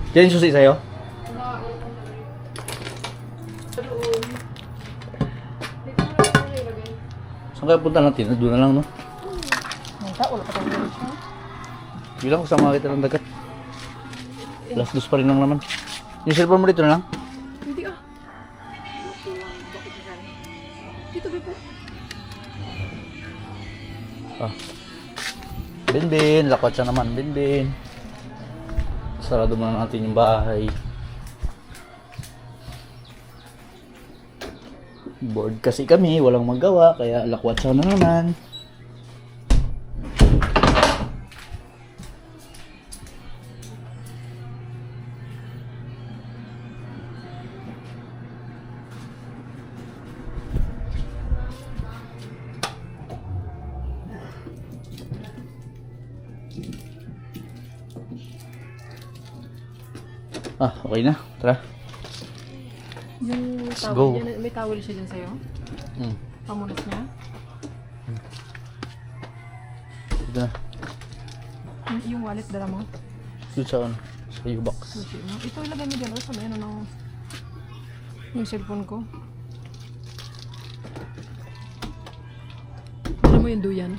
Diyan yung susi sa'yo? Saan kaya punta natin? Doon na lang, no? Ulo pa tayo siya. Bilang kasama kita ng dagat. Last dos pa rin lang naman. Yung cellphone mo dito na lang? Hindi ah. Dito Bebo. Ah. Binbin, lakwat siya naman, Binbin. Sarado muna natin yung bahay. Bored kasi kami, walang magawa, kaya lakwat siya na naman. Ah, okay na. Tara. Yung Let's towel go. dyan, may towel siya dyan sa'yo? Pamunas niya? Ito na. Yung wallet dala mo? Doon sa ano? Sa U-box. Ito ilagay mo dyan. Sa may ano yung cellphone ko. Alam mo yung duyan?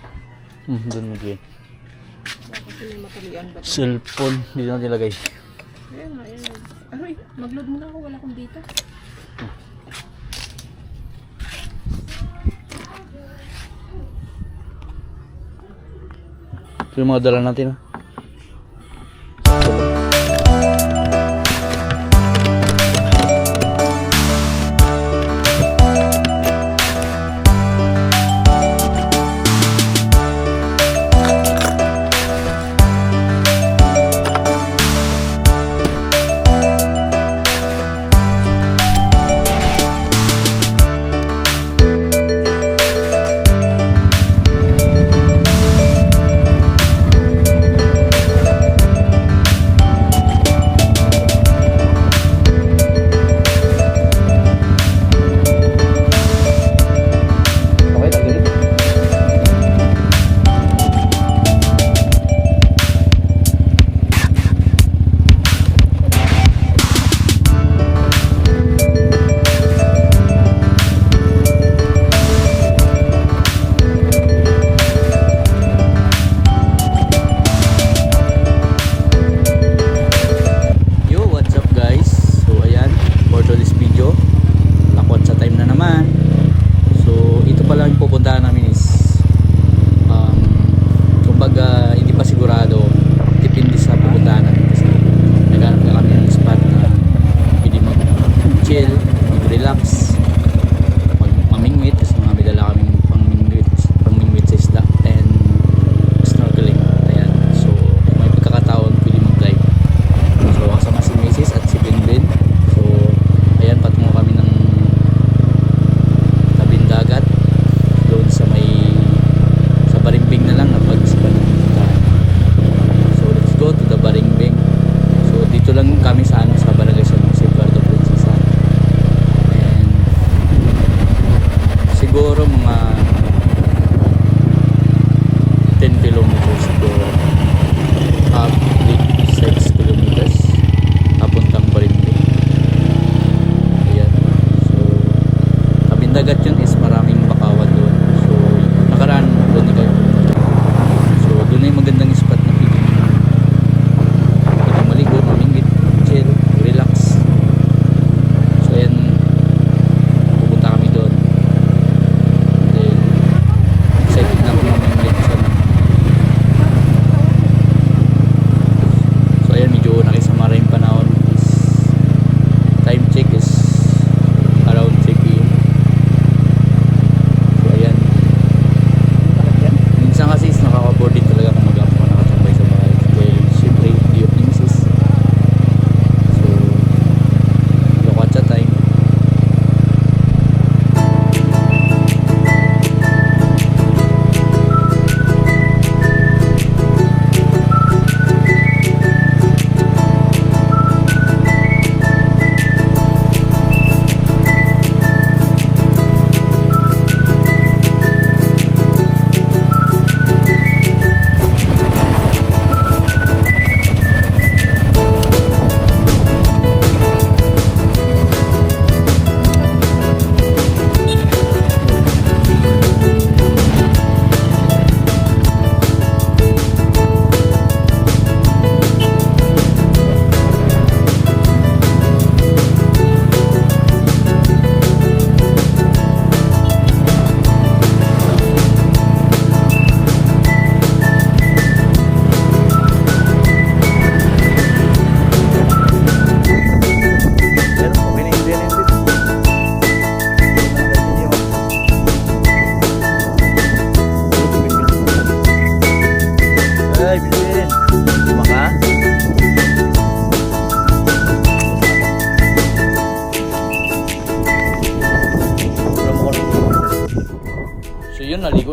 Doon mo dyan. Kasi may matalian ba? Cellphone. Dito natin ilagay. Ayan nga, ayan. Aray, mag-load muna ako. Wala akong data. Ito yung mga dala natin.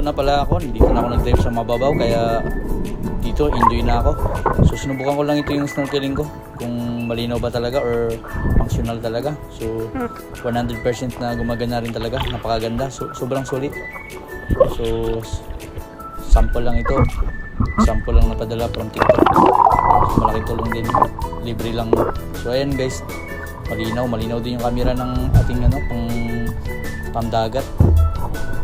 na pala ako, hindi na ako nag-dive sa mababaw, kaya dito enjoy na ako. So sinubukan ko lang ito yung snorkeling ko, kung malinaw ba talaga or functional talaga. So 100% na gumagana rin talaga, napakaganda. So sobrang sulit. So sample lang ito, sample lang napadala from TikTok. So malaking tulong din, libre lang. So ayan guys, malinaw din yung camera ng ating pangdagat.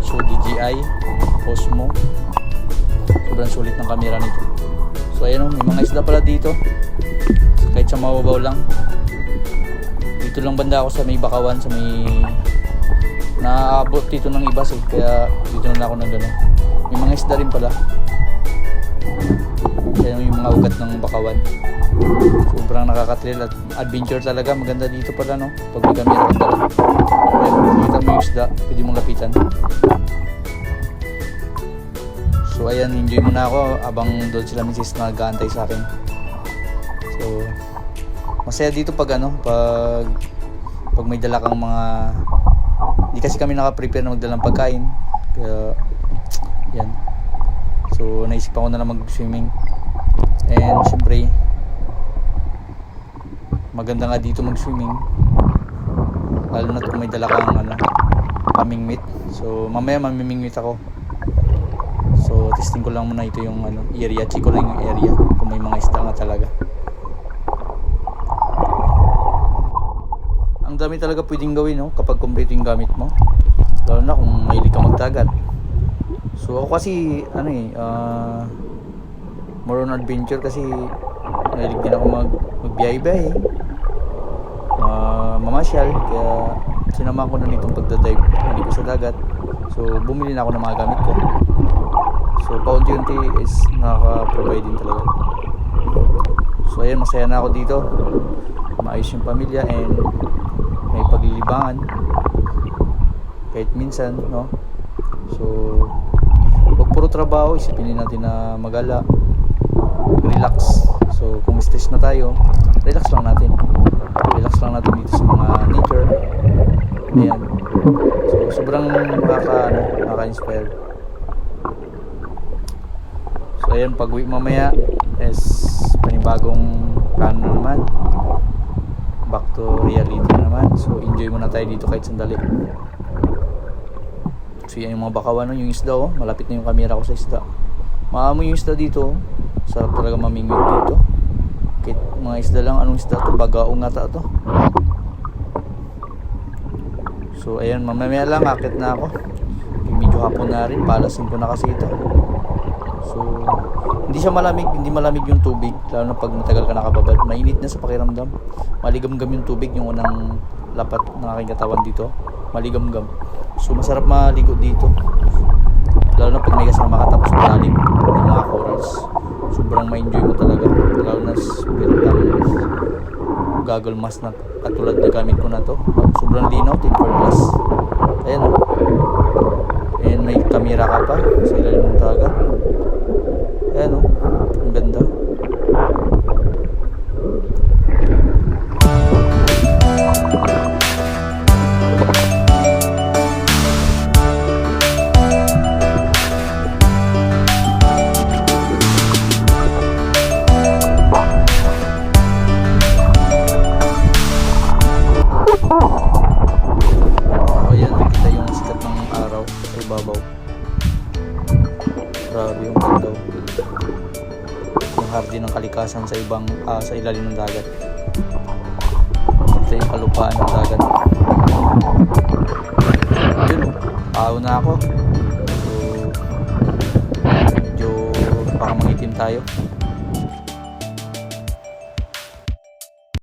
So DJI Osmo, sobrang sulit ng camera nito. So ayan, may mga isda pala dito, kahit sa mababaw lang. Dito lang banda ako sa may Bakawan, sa may naabot dito ng ibas kaya dito na ako nag may mga isda rin pala. Ayan yung mga ugat ng Bakawan, sobrang nakaka-thrill at adventure talaga. Maganda dito pala pag may camera ka dala. Ayan, makikita mo yung isda, pwede mong lapitan. So ayan, enjoy muna ako abang doon sila misis nag-aantay sa akin. So masaya dito pag pag may dala kang mga, hindi kasi kami naka-prepare na magdalang pagkain, kaya yan. So naisip ako na lang mag-swimming. And syempre maganda nga dito mag-swimming, lalo na kung may dala kang kaming meat. So mamaya mamiming meat ako. So testing ko lang muna ito yung area, check ko lang yung area kung may mga isda nga talaga. Ang dami talaga pwedeng gawin kapag complete yung gamit mo, lalo na kung mahilig ka magdagat. So ako kasi more on adventure kasi mahilig din ako magbiyahe-biyahe, mamasyal, kaya sinama ko na nitong pagdadive, hindi ko sa dagat. So bumili na ako ng mga gamit ko. So paunti-unti is nakaka-provide din talaga. So ayan, masaya na ako dito, maayos yung pamilya and may paglilibangan kahit minsan, So wag puro trabaho, isipin natin na magala, relax. So kung stress na tayo, relax lang natin dito sa mga nature. Ayan, so sobrang nakaka-inspire. So ayan, pag uwi mamaya is panibagong plano na naman, back to reality na naman. So enjoy muna tayo dito kahit sandali. So yan yung mga Bakawan, yung isda, malapit na yung camera ko sa isda. Maamoy yung isda dito, sarap talaga mamingwit dito. Kahit mga isda lang, anong isda to? Bagaong nga to. So ayan, mamaya lang akit na ako. Medyo hapon na rin, palasin ko na kasi ito. So hindi malamig yung tubig, lalo na pag matagal ka nakababad. Mainit na sa pakiramdam, maligamgam yung tubig. Yung unang lapat ng aking katawan dito, maligamgam. So masarap maligo dito, lalo na pag may kasama ka tapos malalim yung mga corals. Sobrang ma-enjoy mo talaga, lalo na spiritang goggle mask na katulad na gamit ko na to. Sobrang linaw, tempered glass. Ayan and may camera ka pa sa ilalim ng dagat. Ayan ang ganda. Ayan, nakita yung sikat ng araw sa ibabaw. Grabe yung ganda. Yung hardin ng kalikasan sa sa ilalim ng dagat. Ito yung kalupaan ng dagat. Yun paaw na ako. So medyo baka mangitim tayo.